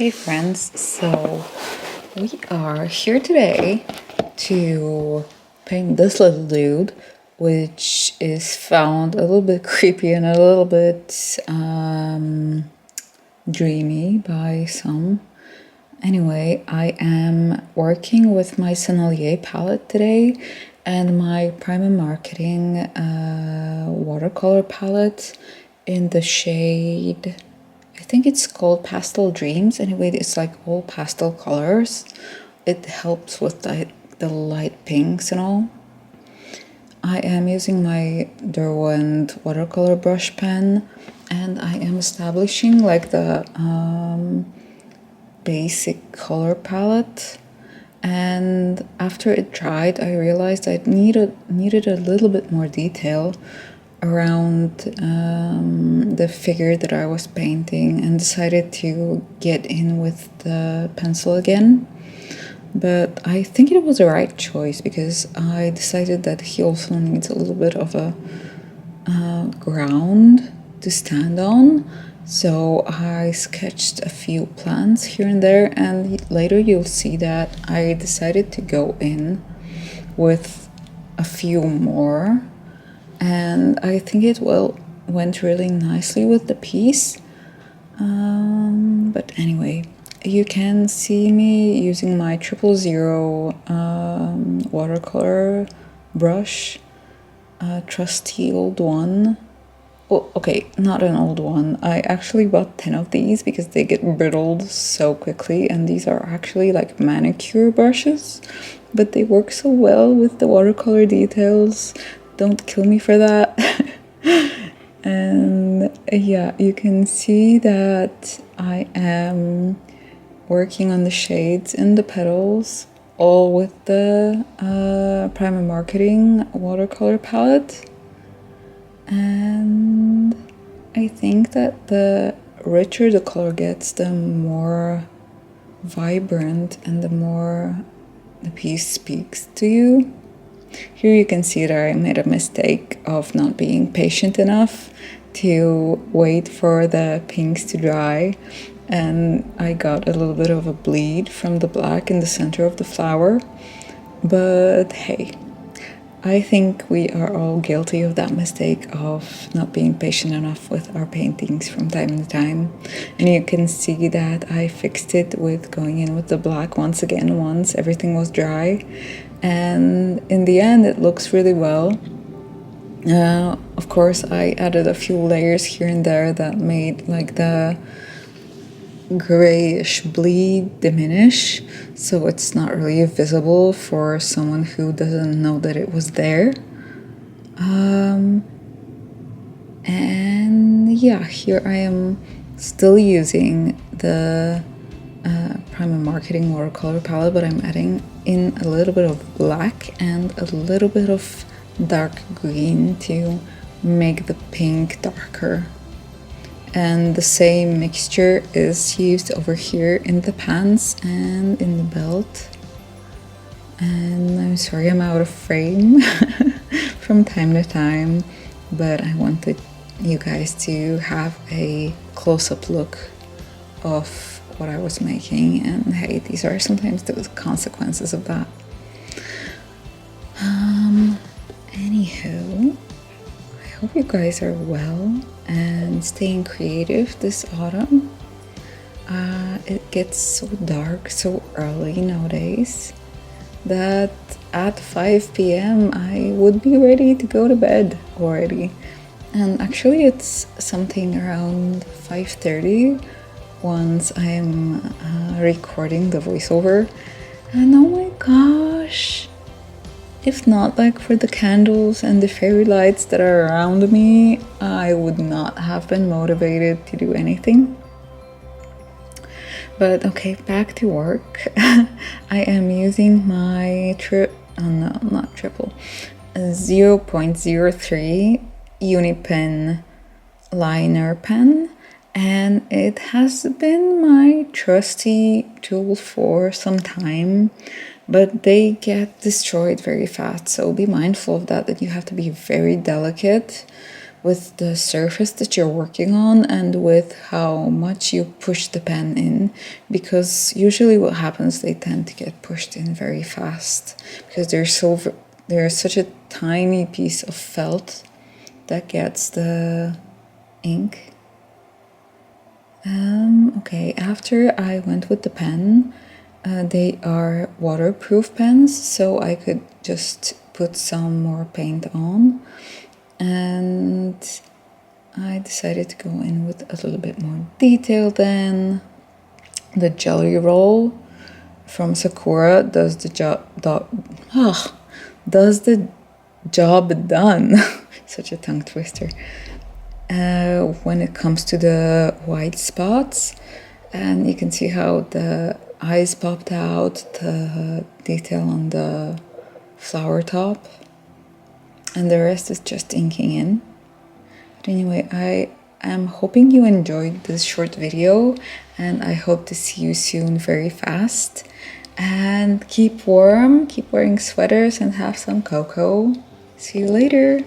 Hey friends, so we are here today to paint this little dude, which is found a little bit creepy and a little bit dreamy by some. Anyway, I am working with my Sennelier palette today and my Prima Marketing watercolor palette in the shade, I think it's called Pastel Dreams. Anyway, it's like all pastel colors. It helps with the light pinks and all. I am using my Derwent watercolor brush pen and I am establishing like the basic color palette. And after it dried, I realized I needed a little bit more detail around the figure that I was painting and decided to get in with the pencil again. But I think it was the right choice because I decided that he also needs a little bit of a ground to stand on. So I sketched a few plants here and there, and later you'll see that I decided to go in with a few more. And I think it went really nicely with the piece. But anyway, you can see me using my 000 watercolor brush, a trusty old one. Well, okay, not an old one. I actually bought 10 of these because they get brittled so quickly, and these are actually like manicure brushes, but they work so well with the watercolor details. Don't kill me for that. And yeah, you can see that I am working on the shades and the petals, all with the Prima Marketing watercolor palette. And I think that the richer the color gets, the more vibrant and the more the piece speaks to you. Here you can see that I made a mistake of not being patient enough to wait for the pinks to dry, and I got a little bit of a bleed from the black in the center of the flower. But hey, I think we are all guilty of that mistake of not being patient enough with our paintings from time to time. And you can see that I fixed it with going in with the black once everything was dry. And in the end, it looks really well. Of course, I added a few layers here and there that made like the grayish bleed diminish, so it's not really visible for someone who doesn't know that it was there. And yeah, here I am still using the Prima Marketing watercolor palette, but I'm adding in a little bit of black and a little bit of dark green to make the pink darker. And the same mixture is used over here in the pants and in the belt. And I'm sorry I'm out of frame from time to time, but I wanted you guys to have a close-up look of what I was making, and hey, these are sometimes the consequences of that. Anywho, I hope you guys are well and staying creative this autumn. It gets so dark so early nowadays that at 5 p.m. I would be ready to go to bed already. And actually it's something around 5:30 once I'm recording the voiceover. And oh my gosh, if not like for the candles and the fairy lights that are around me, I would not have been motivated to do anything. But okay, back to work. I am using my 0.03 Unipen liner pen, and it has been my trusty tool for some time, but they get destroyed very fast, so be mindful of that you have to be very delicate with the surface that you're working on and with how much you push the pen in, because usually what happens, they tend to get pushed in very fast because they're such a tiny piece of felt that gets the ink. Okay, after I went with the pen, they are waterproof pens, so I could just put some more paint on, and I decided to go in with a little bit more detail then. The jelly roll from Sakura does the job done. Such a tongue twister. When it comes to the white spots, and you can see how the eyes popped out, the detail on the flower top, and the rest is just inking in. But anyway, I am hoping you enjoyed this short video, and I hope to see you soon very fast. And keep warm, keep wearing sweaters, and have some cocoa. See you later.